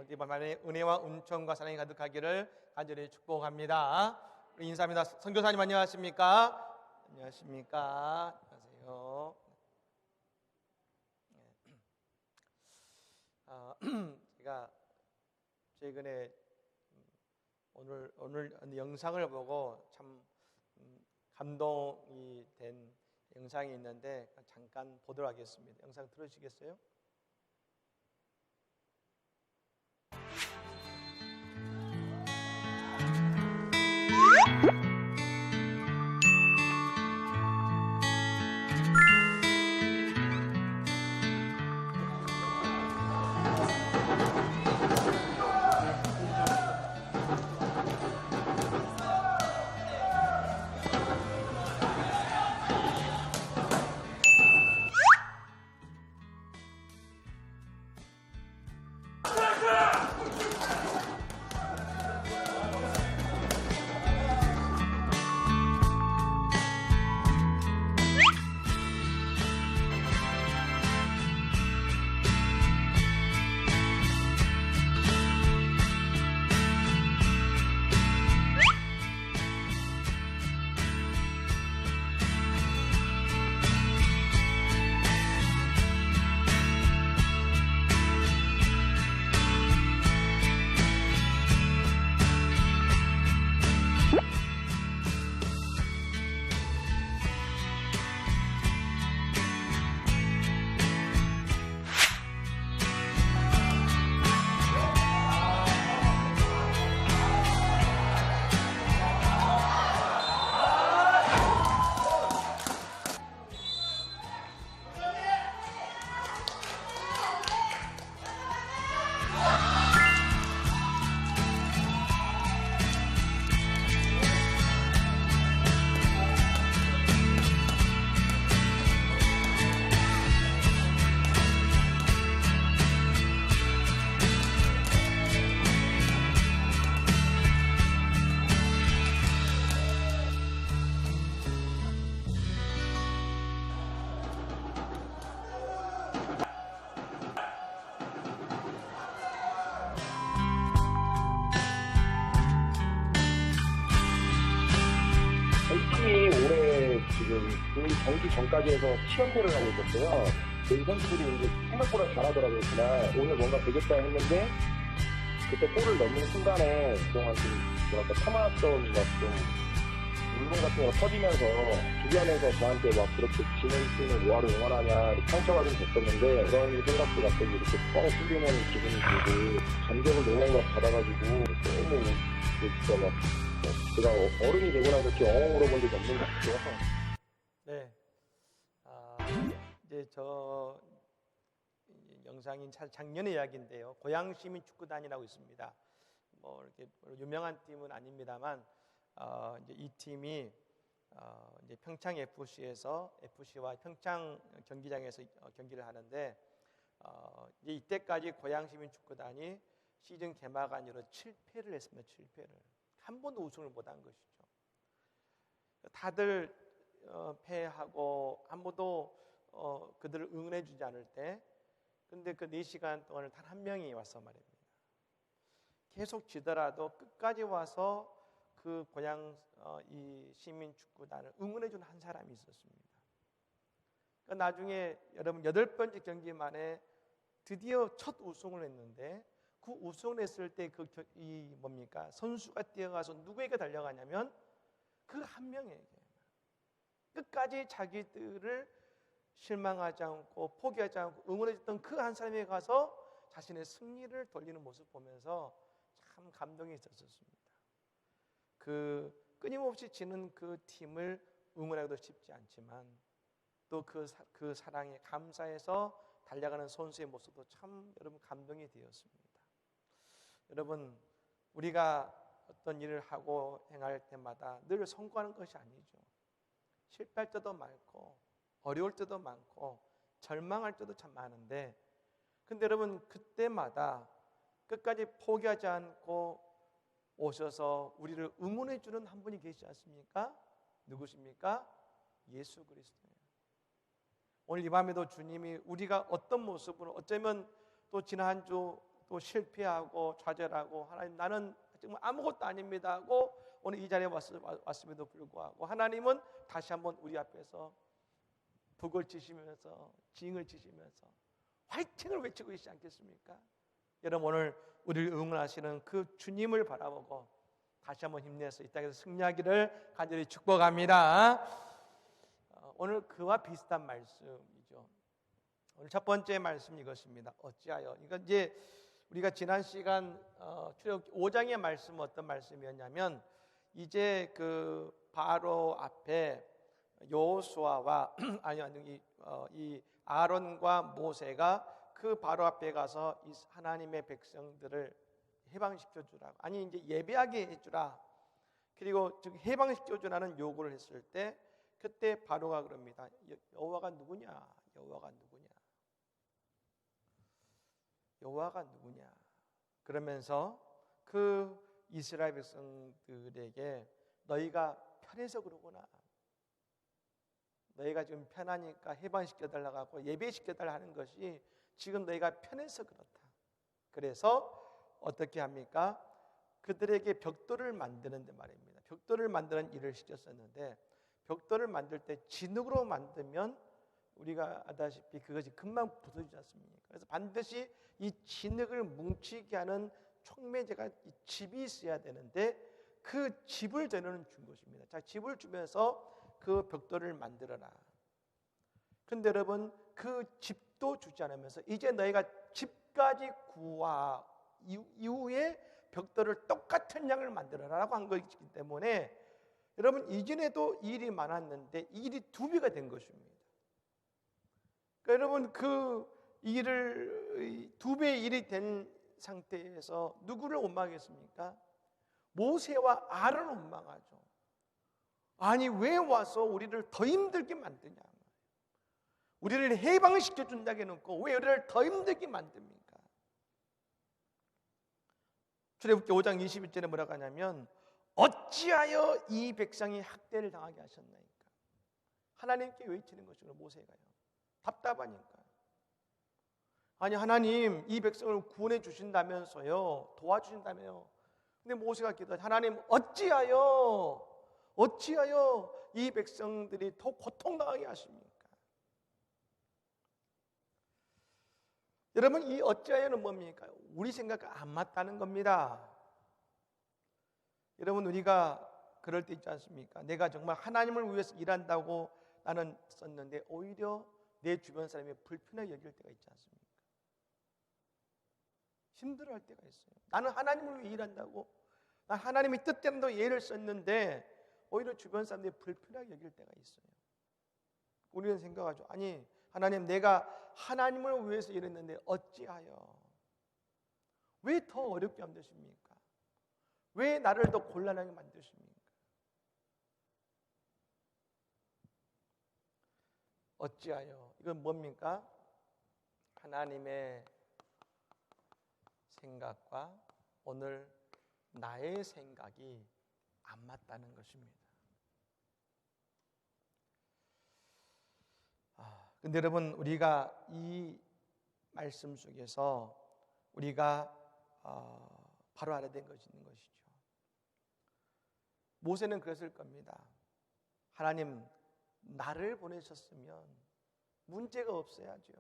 이번 말에 은혜와 은총과 사랑이 가득하기를 간절히 축복합니다. 우리 인사합니다. 선교사님 안녕하십니까? 안녕하십니까? 안녕하세요. 제가 최근에 오늘 영상을 보고 참 감동이 된 영상이 있는데 잠깐 보도록 하겠습니다. 영상 들으시겠어요? 올해 지금 경기 전까지 해서 7연패를 하고 있었어요. 저희 선수들이 이제 생각보다 잘하더라고요. 그날 오늘 뭔가 되겠다 했는데 그때 골을 넣는 순간에 그동안 좀 뭐랄까 참아왔던 막 좀 울분 같은 거 터지면서 주변에서 저한테 막 그렇게 지는 팀을 뭐하러 응원하냐 상처가 좀 됐었는데 그런 생각도 갑자기 이렇게 뻥 뚫리는 기분이 들고 감정을 너무 막 받아가지고 너무 진짜 막 제가 어른이 되고 나서 이렇게 엉엉 울어본 적이 없는 것 같아요. 네. 이제 저 영상인 작년의 이야기인데요. 고양 시민 축구단이라고 있습니다. 뭐 이렇게 유명한 팀은 아닙니다만 이제 이 팀이 이제 평창 FC에서 FC와 평창 경기장에서 경기를 하는데 이제 이때까지 고양 시민 축구단이 시즌 개막 이후로 7패를 했습니다. 7패를. 한 번도 우승을 못한 것이죠. 다들 패하고 한 번도 그들을 응원해 주지 않을 때 근데 그 4시간 동안을 단 한 명이 와서 말입니다. 계속 지더라도 끝까지 와서 그 고향 이 시민축구단을 응원해 준 한 사람이 있었습니다. 그러니까 나중에 여러분 8번째 경기 만에 드디어 첫 우승을 했는데 그 우승을 했을 때 이 뭡니까? 선수가 뛰어가서 누구에게 달려가냐면 그 한 명에게 끝까지 자기들을 실망하지 않고 포기하지 않고 응원해줬던 그 한 사람에게 가서 자신의 승리를 돌리는 모습 보면서 참 감동이 있었습니다. 그 끊임없이 지는 그 팀을 응원하기도 쉽지 않지만 또 그 사랑에 감사해서 달려가는 선수의 모습도 참 여러분 감동이 되었습니다. 여러분 우리가 어떤 일을 하고 행할 때마다 늘 성공하는 것이 아니죠. 실패할 때도 많고 어려울 때도 많고 절망할 때도 참 많은데 근데 여러분 그때마다 끝까지 포기하지 않고 오셔서 우리를 응원해 주는 한 분이 계시지 않습니까? 누구십니까? 예수 그리스도예요. 오늘 이 밤에도 주님이 우리가 어떤 모습으로 어쩌면 또 지난 한 주 또 실패하고 좌절하고 하나님 나는 정말 아무것도 아닙니다 하고 오늘 이 자리에 왔음에도 불구하고 하나님은 다시 한번 우리 앞에서 북을 치시면서 징을 치시면서 화이팅을 외치고 있지 않겠습니까? 여러분 오늘 우리를 응원하시는 그 주님을 바라보고 다시 한번 힘내서 이 땅에서 승리하기를 간절히 축복합니다. 오늘 그와 비슷한 말씀이죠. 오늘 첫 번째 말씀 이것입니다. 어찌하여? 이건 이제 우리가 지난 시간 출애굽기 5장의 말씀은 어떤 말씀이었냐면 이제 그 바로 앞에 여호수아와 이 아론과 모세가 그 바로 앞에 가서 이 하나님의 백성들을 해방시켜 주라고 아니 이제 예배하게 해주라 그리고 즉 해방시켜 주라는 요구를 했을 때 그때 바로가 그럽니다. 여호와가 누구냐? 여호와가 누구냐? 여호와가 누구냐? 그러면서 그 이스라엘 백성들에게 너희가 편해서 그러구나. 너희가 지금 편하니까 해방시켜달라고 하고 예배시켜달라 하는 것이 지금 너희가 편해서 그렇다. 그래서 어떻게 합니까? 그들에게 벽돌을 만드는데 말입니다. 벽돌을 만드는 일을 시켰었는데 벽돌을 만들 때 진흙으로 만들면 우리가 아다시피 그것이 금방 부서지지 않습니까? 그래서 반드시 이 진흙을 뭉치게 하는 촉매제가 이 집이 있어야 되는데 그 집을 저는 준 것입니다. 자, 집을 주면서 그 벽돌을 만들어라. 그런데 여러분 그 집도 주지 않으면서 이제 너희가 집까지 구하 이후에 벽돌을 똑같은 양을 만들어라라고 한 것이기 때문에 여러분 이전에도 일이 많았는데 일이 2배가 된 것입니다. 그러니까 여러분 그 일을 2배의 일이 된 상태에서 누구를 원망하겠습니까? 모세와 아론을 원망하죠. 아니 왜 와서 우리를 더 힘들게 만드냐? 우리를 해방시켜 준다고 해놓고 왜 우리를 더 힘들게 만듭니까? 출애굽기 5장 21절에 뭐라고 하냐면 어찌하여 이 백성이 학대를 당하게 하셨나이까? 하나님께 외치는 것이고 모세가요. 답답하니까. 아니 하나님 이 백성을 구원해 주신다면서요. 도와주신다며요. 근데 모세가 기도하죠. 하나님 어찌하여 이 백성들이 더 고통당하게 하십니까? 여러분 이 어찌하여는 뭡니까? 우리 생각과 안 맞다는 겁니다. 여러분 우리가 그럴 때 있지 않습니까? 내가 정말 하나님을 위해서 일한다고 나는 썼는데 오히려 내 주변 사람이 불편하게 여길 때가 있지 않습니까? 힘들어할 때가 있어요. 나는 하나님을 위해 일한다고 난 하나님의 뜻대로 예를 썼는데 오히려 주변 사람들이 불편하게 여길 때가 있어요. 우리는 생각하죠. 아니 하나님 내가 하나님을 위해서 일했는데 어찌하여 왜 더 어렵게 만드십니까? 왜 나를 더 곤란하게 만드십니까? 어찌하여 이건 뭡니까? 하나님의 생각과 오늘 나의 생각이 안 맞다는 것입니다. 근데 여러분 우리가 이 말씀 속에서 우리가 바로 알아야 될 것이 있는 것이죠. 모세는 그랬을 겁니다. 하나님 나를 보내셨으면 문제가 없어야죠.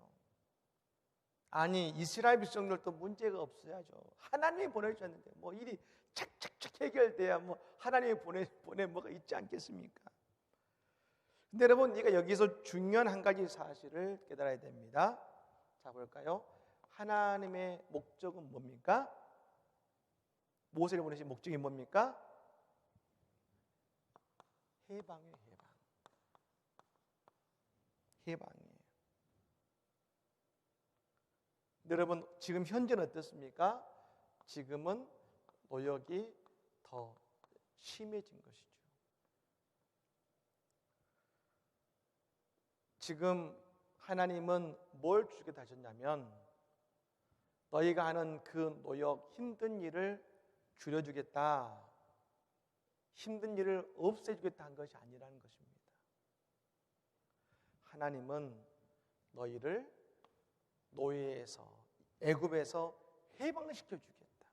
아니 이스라엘 백성들도 문제가 없어야죠. 하나님이 보내셨는데 뭐 일이 착착착 해결돼야 뭐 하나님이 보내 뭐가 있지 않겠습니까? 근데 여러분 우리가 여기서 중요한 한 가지 사실을 깨달아야 됩니다. 자 볼까요? 하나님의 목적은 뭡니까? 모세를 보내신 목적이 뭡니까? 해방이에요. 해방이에요. 여러분 지금 현재는 어떻습니까? 지금은 노역이 더 심해진 것이죠. 지금 하나님은 뭘 주겠다 하셨냐면 너희가 하는 그 노역 힘든 일을 줄여주겠다, 힘든 일을 없애주겠다 한 것이 아니라는 것입니다. 하나님은 너희를 노예에서 애굽에서 해방시켜 주겠다.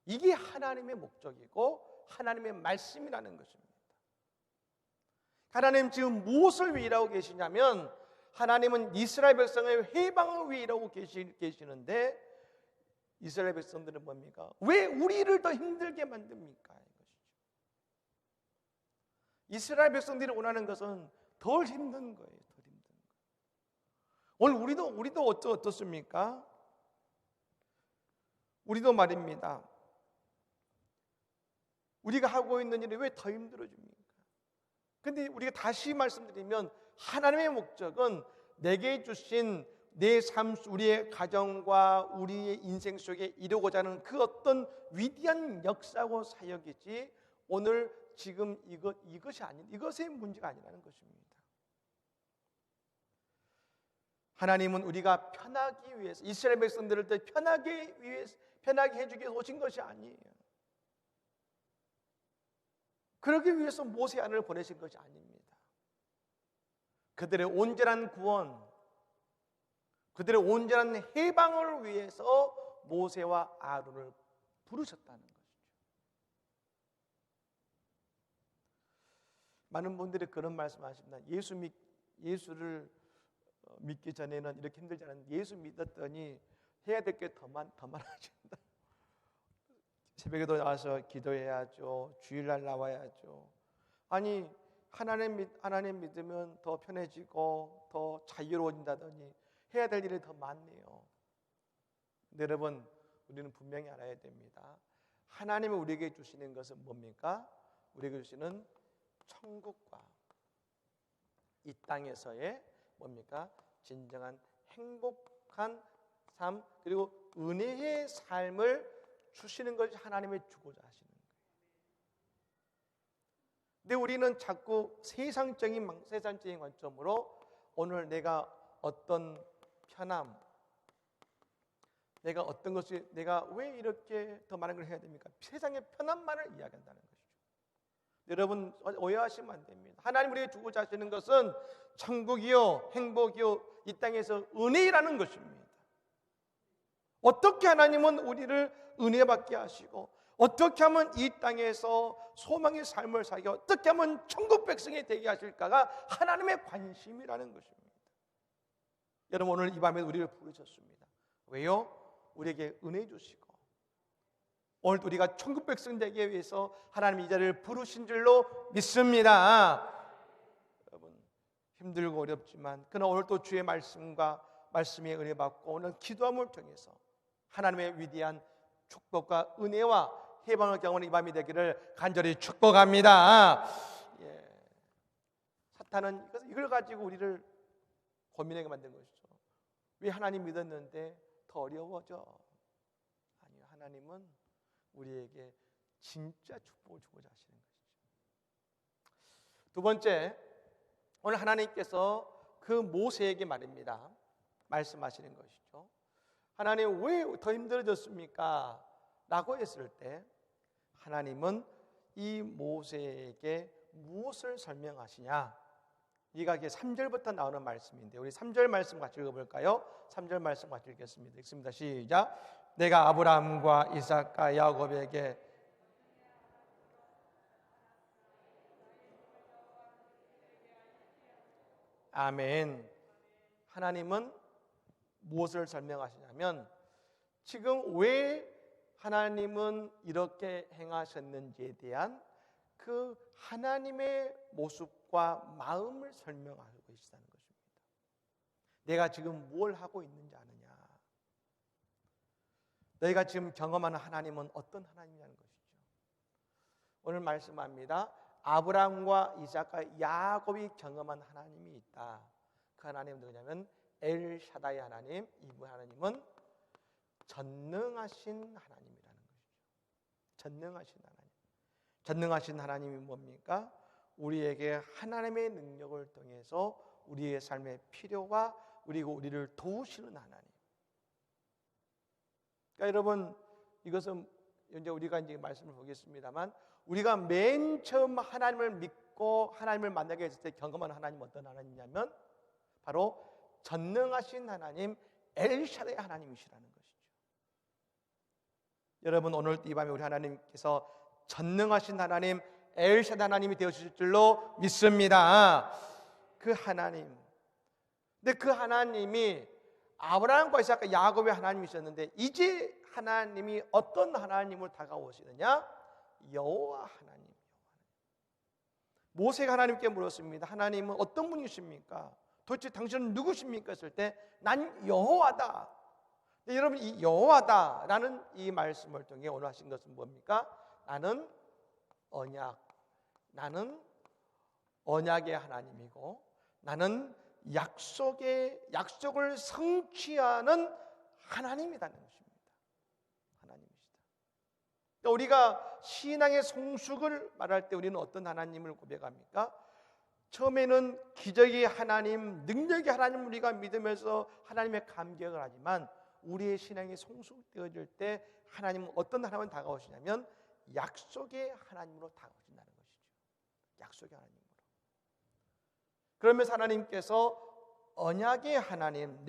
이게 하나님의 목적이고 하나님의 말씀이라는 것입니다. 하나님 지금 무엇을 위해 일하고 계시냐면 하나님은 이스라엘 백성의 해방을 위해 일하고 계시는데 이스라엘 백성들은 뭡니까? 왜 우리를 더 힘들게 만듭니까? 이것이죠. 이스라엘 백성들이 원하는 것은 덜 힘든 거예요. 덜 힘든 거. 오늘 우리도 어떻습니까? 우리도 말입니다. 우리가 하고 있는 일이 왜 더 힘들어집니까? 근데 우리가 다시 말씀드리면 하나님의 목적은 내게 주신 내 삶, 우리의 가정과 우리의 인생 속에 이루고자 하는 그 어떤 위대한 역사고 사역이지 오늘 지금 이것이 아닌 이것의 문제가 아니라는 것입니다. 하나님은 우리가 편하기 위해서 이스라엘 백성들을 더 편하게 해주기 위해서 오신 것이 아니에요. 그러기 위해서 모세 아론을 보내신 것이 아닙니다. 그들의 온전한 구원, 그들의 온전한 해방을 위해서 모세와 아론을 부르셨다는 것이죠. 많은 분들이 그런 말씀하십니다. 예수를 믿기 전에는 이렇게 힘들지 않았는데 예수 믿었더니 해야 될 게 더 많아진다. 새벽에도 나와서 기도해야죠. 주일날 나와야죠. 아니 하나님 믿으면 더 편해지고 더 자유로워진다더니 해야 될 일이 더 많네요. 근데 여러분 우리는 분명히 알아야 됩니다. 하나님이 우리에게 주시는 것은 뭡니까? 우리에게 주시는 천국과 이 땅에서의 뭡니까? 진정한 행복한 삶 그리고 은혜의 삶을 주시는 것이 하나님의 주고자 하시는 거예요. 근데 우리는 자꾸 세상적인 관점으로 오늘 내가 어떤 편함, 내가 어떤 것이 내가 왜 이렇게 더 많은 걸 해야 됩니까? 세상의 편함만을 이야기한다는 것이죠. 여러분 오해하시면 안 됩니다. 하나님 우리에게 주고자 하시는 것은 천국이요, 행복이요, 이 땅에서 은혜라는 것입니다. 어떻게 하나님은 우리를 은혜받게 하시고 어떻게 하면 이 땅에서 소망의 삶을 살게 어떻게 하면 천국 백성이 되게 하실까가 하나님의 관심이라는 것입니다. 여러분 오늘 이 밤에 우리를 부르셨습니다. 왜요? 우리에게 은혜 주시고 오늘 우리가 천국 백성 되기 위해서 하나님 이 자리를 부르신 줄로 믿습니다. 여러분 힘들고 어렵지만 그러나 오늘 또 주의 말씀의 은혜 받고 오늘 기도함을 통해서 하나님의 위대한 축복과 은혜와 해방을 경험하는 이 밤이 되기를 간절히 축복합니다. 사탄은 이걸 가지고 우리를 고민하게 만든 것이죠. 왜 하나님 믿었는데 더 어려워져? 아니요, 하나님은 우리에게 진짜 축복을 주고자 하시는 것이죠. 두 번째, 오늘 하나님께서 그 모세에게 말입니다. 말씀하시는 것이죠. 하나님 왜 더 힘들어졌습니까? 라고 했을 때 하나님은 이 모세에게 무엇을 설명하시냐? 이가 3절부터 나오는 말씀인데 우리 3절 말씀 같이 읽어볼까요? 3절 말씀 같이 읽겠습니다. 읽습니다. 시작. 내가 아브라함과 이삭과 야곱에게 아멘. 하나님은 무엇을 설명하시냐면 지금 왜 하나님은 이렇게 행하셨는지에 대한 그 하나님의 모습과 마음을 설명하고 계시다는 것입니다. 내가 지금 뭘 하고 있는지 아느냐? 너희가 지금 경험하는 하나님은 어떤 하나님이라는 것이죠. 오늘 말씀합니다. 아브라함과 이삭과 야곱이 경험한 하나님이 있다. 그 하나님은 누구냐면 엘샤다이 하나님. 이분 하나님은 전능하신 하나님이라는 것이죠. 전능하신 하나님. 전능하신 하나님이 뭡니까? 우리에게 하나님의 능력을 통해서 우리의 삶의 필요와 그리고 우리를 도우시는 하나님. 그러니까 여러분 이것은 이제 우리가 이제 말씀을 보겠습니다만 우리가 맨 처음 하나님을 믿고 하나님을 만나게 했을 때 경험한 하나님 어떤 하나님이냐면 바로 전능하신 하나님 엘샤다이 하나님이시라는 것이죠. 여러분, 오늘 이 밤에 우리 하나님께서 전능하신 하나님 엘샤다 하나님이 되어주실 줄로 믿습니다. 그 하나님, 근데 그 하나님이 아브라함과 이삭과 야곱의 하나님이셨는데 이제 하나님이 어떤 하나님으로 다가오시느냐? 여호와 하나님. 모세가 하나님께 물었습니다. 하나님은 어떤 분이십니까? 도대체 당신은 누구십니까? 했을 때 난 여호와다. 근데 여러분, 이 여호와다라는 이 말씀을 통해 오늘 하신 것은 뭡니까? 나는 언약의 하나님이고 나는 약속을 성취하는 하나님이라는 것입니다. 하나님이시다. 그러니까 우리가 신앙의 성숙을 말할 때 우리는 어떤 하나님을 고백합니까? 처음에는 기적의 하나님, 능력의 하나님을 우리가 믿으면서 하나님의 감격을 하지만 우리의 신앙이 성숙되어질 때 하나님은 어떤 하나님으로 다가오시냐면 약속의 하나님으로 다가오신다는 것이죠. 약속의 하나님으로. 그러면서 하나님께서 언약의 하나님,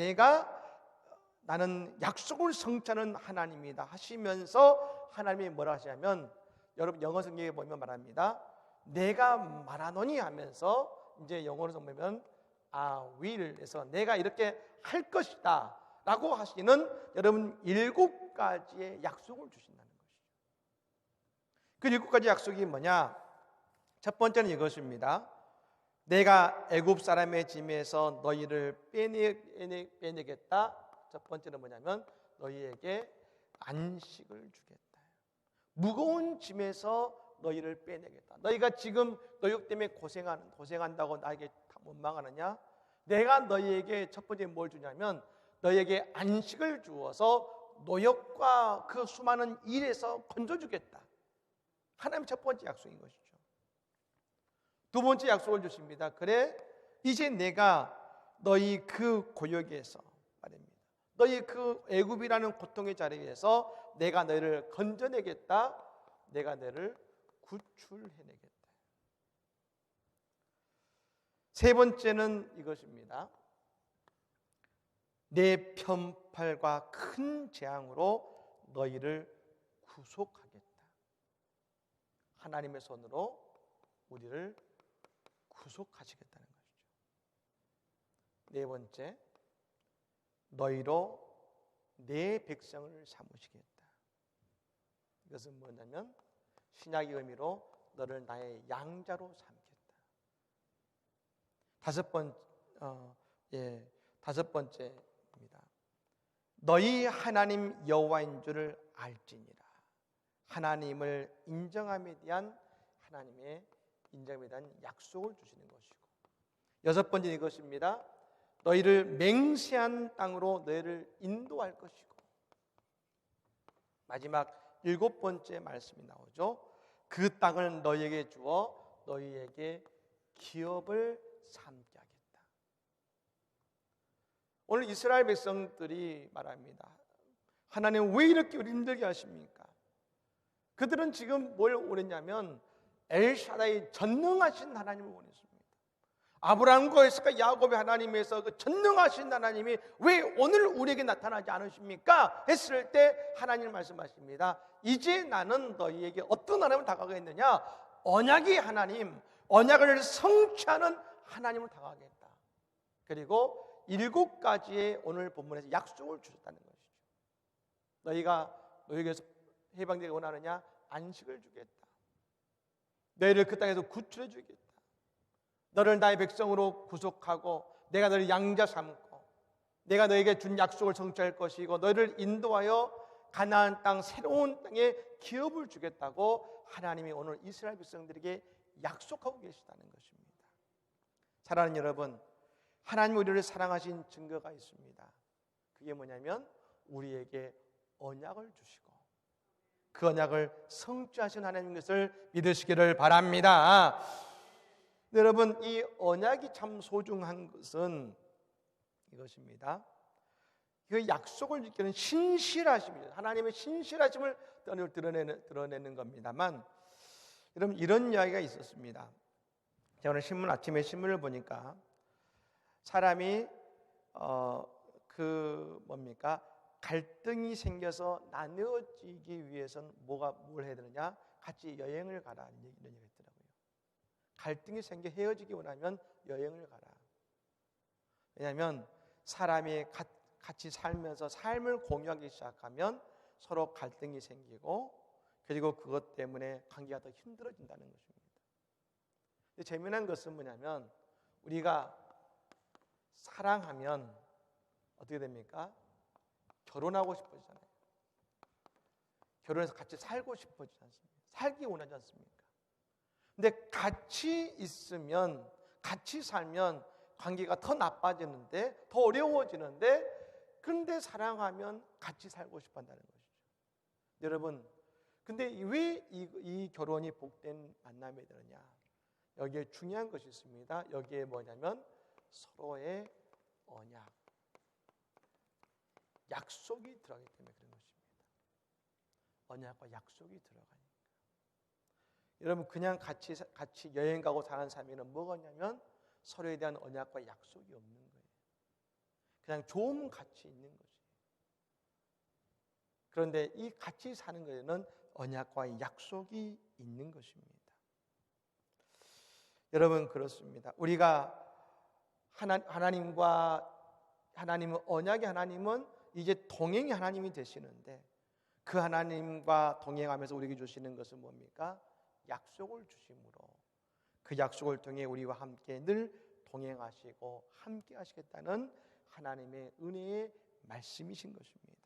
나는 약속을 성취하는 하나님이다 하시면서 하나님이 뭐라 하시냐면, 여러분 영어 성경에 보면 말합니다. 내가 말하노니 하면서 이제 영어로 보면 I will 해서 내가 이렇게 할 것이다 라고 하시는 여러분 7가지의 약속을 주신다는 것이죠. 그 7가지 약속이 뭐냐? 첫 번째는 이것입니다. 내가 애굽 사람의 짐에서 너희를 빼내겠다. 첫 번째는 뭐냐면 너희에게 안식을 주겠다. 무거운 짐에서 너희를 빼내겠다. 너희가 지금 노역 때문에 고생한다고 나에게 원망하느냐? 내가 너희에게 첫 번째 뭘 주냐면 너희에게 안식을 주어서 노역과 그 수많은 일에서 건져주겠다. 하나님의 첫 번째 약속인 것이죠. 두 번째 약속을 주십니다. 그래, 이제 내가 너희 그 고역에서 말입니다. 너희 그 애굽이라는 고통의 자리에서 내가 너희를 건져내겠다. 내가 너희를 구출해내겠다. 세 번째는 이것입니다. 내 편팔과 큰 재앙으로 너희를 구속하겠다. 하나님의 손으로 우리를 구속하시겠다는 것이죠. 네 번째, 너희로 내 백성을 삼으시겠다. 이것은 뭐냐면 신약의 의미로 너를 나의 양자로 삼겠다. 다섯 번째입니다. 너희 하나님 여호와인 줄을 알지니라. 하나님을 인정함에 대한 하나님의 인정에 대한 약속을 주시는 것이고, 여섯 번째는 이것입니다. 너희를 맹세한 땅으로 너희를 인도할 것이고, 마지막 7번째 말씀이 나오죠. 그 땅을 너희에게 주어 너희에게 기업을 삼게 하겠다. 오늘 이스라엘 백성들이 말합니다. 하나님 왜 이렇게 우리 힘들게 하십니까? 그들은 지금 뭘 원했냐면 엘샤다이 전능하신 하나님을 원했습니다. 아브라함과 이삭과 야곱의 하나님에서 그 전능하신 하나님이 왜 오늘 우리에게 나타나지 않으십니까? 했을 때 하나님 말씀하십니다. 이제 나는 너희에게 어떤 하나님을 다가가겠느냐? 언약의 하나님, 언약을 성취하는 하나님을 다가가겠다. 그리고 7가지의 오늘 본문에서 약속을 주셨다는 것이죠. 너희가 너희에게서 해방되기 원하느냐? 안식을 주겠다. 너희를 그 땅에서 구출해 주겠다. 너를 나의 백성으로 구속하고 내가 너를 양자 삼고 내가 너에게 준 약속을 성취할 것이고 너희를 인도하여 가나안 땅 새로운 땅에 기업을 주겠다고 하나님이 오늘 이스라엘 백성들에게 약속하고 계시다는 것입니다. 사랑하는 여러분, 하나님 우리를 사랑하신 증거가 있습니다. 그게 뭐냐면 우리에게 언약을 주시고 그 언약을 성취하신 하나님 것을 믿으시기를 바랍니다. 여러분, 이 언약이 참 소중한 것은 이것입니다. 그 약속을 지키는 신실하심입니다. 하나님의 신실하심을 드러내는 겁니다만, 여러분 이런 이야기가 있었습니다. 제가 오늘 아침에 신문을 보니까 사람이 갈등이 생겨서 나누어지기 위해서는 뭘 해야 되느냐? 같이 여행을 가라 이런 얘기가 있더라고요. 갈등이 생겨 헤어지기 원하면 여행을 가라. 왜냐하면 사람이 같이 살면서 삶을 공유하기 시작하면 서로 갈등이 생기고 그리고 그것 때문에 관계가 더 힘들어진다는 것입니다. 근데 재미난 것은 뭐냐면 우리가 사랑하면 어떻게 됩니까? 결혼하고 싶어지잖아요. 결혼해서 같이 살고 싶어지지 않습니까? 살기 원하지 않습니까? 근데 같이 있으면, 같이 살면 관계가 더 나빠지는데, 더 어려워지는데, 그런데 사랑하면 같이 살고 싶어 한다는 것이죠. 여러분, 근데 왜 이 결혼이 복된 만남이 되느냐? 여기에 중요한 것이 있습니다. 여기에 뭐냐면 서로의 언약, 약속이 들어가기 때문에 그런 것입니다. 언약과 약속이 들어가니까. 여러분 그냥 같이 여행 가고 사는 삶에는 뭐가 있냐면 서로에 대한 언약과 약속이 없는 거예요. 그냥 좋은 가치 있는 거지. 그런데 이 같이 사는 것에는 언약과 약속이 있는 것입니다. 여러분 그렇습니다. 우리가 하나님은 언약의 하나님은 이제 동행의 하나님이 되시는데 그 하나님과 동행하면서 우리에게 주시는 것은 뭡니까? 약속을 주심으로 그 약속을 통해 우리와 함께 늘 동행하시고 함께 하시겠다는 하나님의 은혜의 말씀이신 것입니다.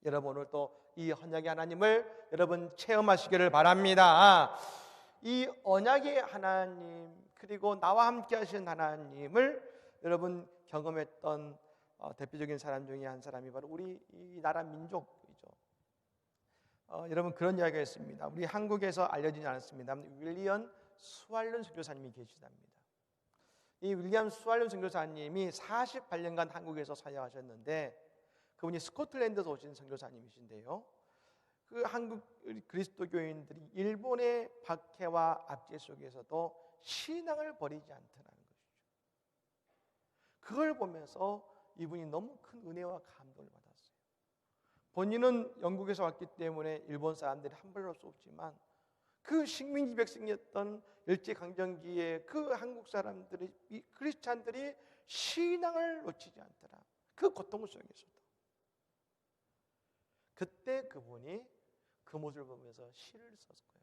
여러분 오늘 또 이 언약의 하나님을 여러분 체험하시기를 바랍니다. 이 언약의 하나님 그리고 나와 함께 하시는 하나님을 여러분 경험했던 대표적인 사람 중에 한 사람이 바로 우리 이 나라 민족이죠. 여러분 그런 이야기가 있습니다. 우리 한국에서 알려지지 않았습니다. 윌리엄 스왈론 선교사님이 계시답니다. 이 윌리엄 스왈론 선교사님이 48년간 한국에서 사역하셨는데 그분이 스코틀랜드에서 오신 선교사님이신데요. 그 한국 그리스도교인들이 일본의 박해와 압제 속에서도 신앙을 버리지 않더라는 것이죠. 그걸 보면서 이분이 너무 큰 은혜와 감동을 받았어요. 본인은 영국에서 왔기 때문에 일본 사람들이 함부로 쏘지만 그 식민지 백성이었던 일제강점기에 그 한국 사람들이 크리스찬들이 신앙을 놓치지 않더라. 그 고통 속에서도. 그때 그분이 그 모습을 보면서 시를 썼어요.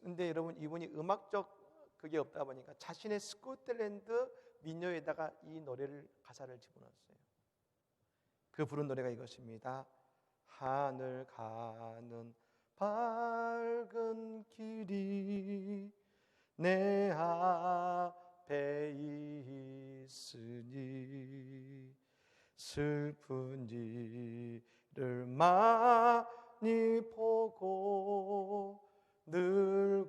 근데 여러분 이분이 음악적 그게 없다 보니까 자신의 스코틀랜드 민요에다가 이 노래를 가사를 집어넣었어요. 그 부른 노래가 이것입니다. 하늘 가는 밝은 길이 내 앞에 있으니 슬픈 일을 많이 보고 늘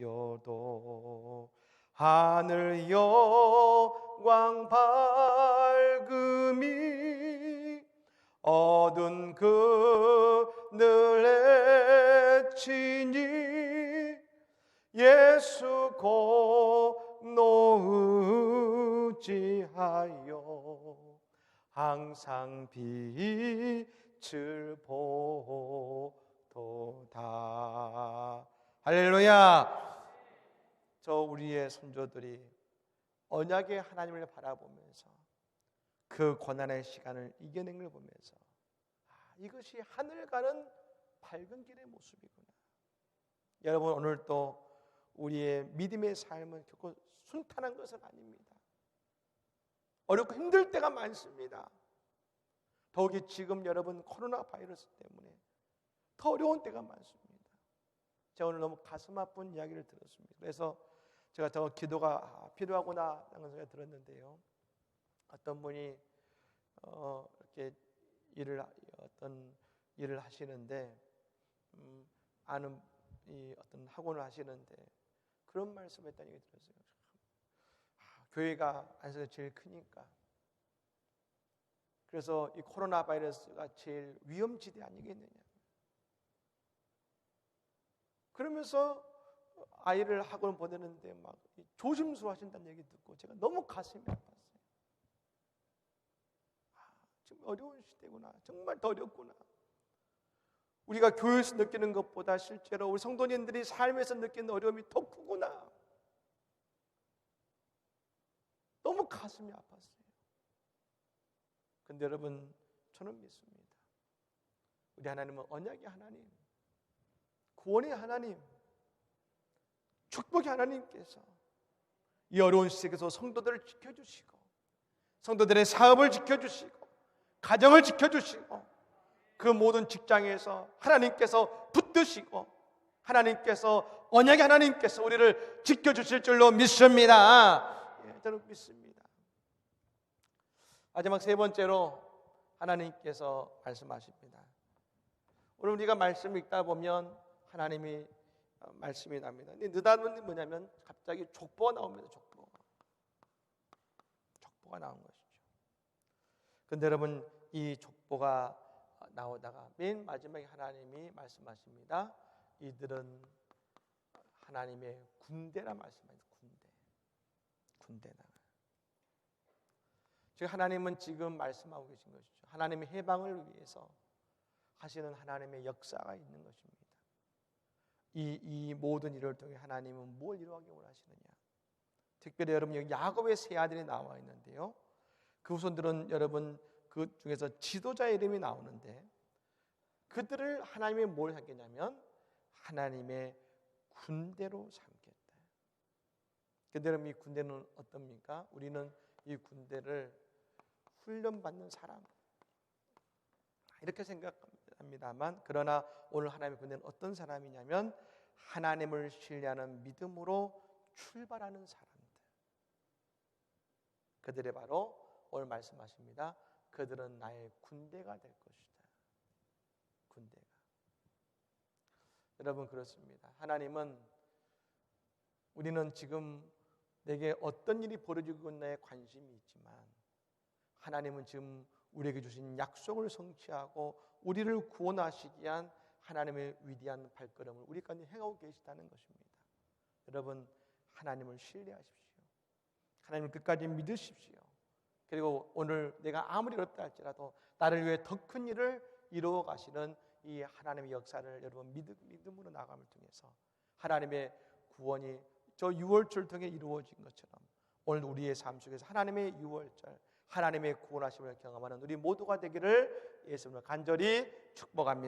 고생하여도 하늘 영광 밝음이 어두운 그늘에 치니 예수 공노의지하여 항상 빛을 보도다. 할렐루야. 저 우리의 선조들이 언약의 하나님을 바라보면서 그 고난의 시간을 이겨낸 걸 보면서 이것이 하늘 가는 밝은 길의 모습이구나. 여러분 오늘 또 우리의 믿음의 삶은 결코 순탄한 것은 아닙니다. 어렵고 힘들 때가 많습니다. 더욱이 지금 여러분 코로나 바이러스 때문에 더 어려운 때가 많습니다. 제가 오늘 너무 가슴 아픈 이야기를 들었습니다. 그래서 제가 더 기도가 필요하구나 하는 생각이 들었는데요. 어떤 분이 이렇게 어떤 일을 하시는데 아는 이 어떤 학원을 하시는데 그런 말씀을 했다는 얘기 들었어요. 교회가 안에서 제일 크니까 그래서 이 코로나 바이러스가 제일 위험지대 아니겠느냐. 그러면서 아이를 학원 보내는데 막 조심스러워하신다는 얘기 듣고 제가 너무 가슴이 아팠어요. 정말 어려운 시대구나. 정말 더 어렵구나. 우리가 교회에서 느끼는 것보다 실제로 우리 성도님들이 삶에서 느끼는 어려움이 더 크구나. 너무 가슴이 아팠어요. 근데 여러분, 저는 믿습니다. 우리 하나님은 언약의 하나님, 구원의 하나님, 축복의 하나님께서 이 어려운 시대에서 성도들을 지켜주시고, 성도들의 사업을 지켜주시고, 가정을 지켜주시고, 그 모든 직장에서 하나님께서 붙드시고, 하나님께서, 언약의 하나님께서 우리를 지켜주실 줄로 믿습니다. 예, 저는 믿습니다. 마지막 세 번째로 하나님께서 말씀하십니다. 오늘 우리가 말씀을 읽다 보면 하나님이 말씀이 납니다. 근데 느닷없이 뭐냐면 갑자기 족보가 나옵니다. 족보가 나온 것이죠. 근데 여러분, 이 족보가 나오다가 맨 마지막에 하나님이 말씀하십니다. 이들은 하나님의 군대라 말씀합니다. 군대다. 즉 하나님은 지금 말씀하고 계신 것이죠. 하나님의 해방을 위해서 하시는 하나님의 역사가 있는 것입니다. 이 모든 일을 통해 하나님은 뭘 이루어가기 원하시느냐? 특별히 여러분, 여기 야곱의 세 아들이 나와 있는데요. 그 후손들은 여러분 그 중에서 지도자의 이름이 나오는데, 그들을 하나님이 뭘 하겠냐면 하나님의 군대로 삼겠다. 근데 여러분, 이 군대는 어떻습니까? 우리는 이 군대를 훈련받는 사람 이렇게 생각합니다만, 그러나 오늘 하나님의 군대는 어떤 사람이냐면 하나님을 신뢰하는 믿음으로 출발하는 사람들, 그들이 바로 오늘 말씀하십니다. 그들은 나의 군대가 될 것이다. 군대가. 여러분, 그렇습니다. 하나님은, 우리는 지금 내게 어떤 일이 벌어지고 있나에 관심이 있지만, 하나님은 지금 우리에게 주신 약속을 성취하고 우리를 구원하시기 위한 하나님의 위대한 발걸음을 우리 가운데 행하고 계시다는 것입니다. 여러분, 하나님을 신뢰하십시오. 하나님을 끝까지 믿으십시오. 그리고 오늘 내가 아무리 어렵다 할지라도 나를 위해 더 큰 일을 이루어 가시는 이 하나님의 역사를 여러분 믿음으로 나감을 통해서 하나님의 구원이 저 유월절 통해 이루어진 것처럼 오늘 우리의 삶 속에서 하나님의 유월절, 하나님의 구원하심을 경험하는 우리 모두가 되기를 예수님을 간절히 축복합니다.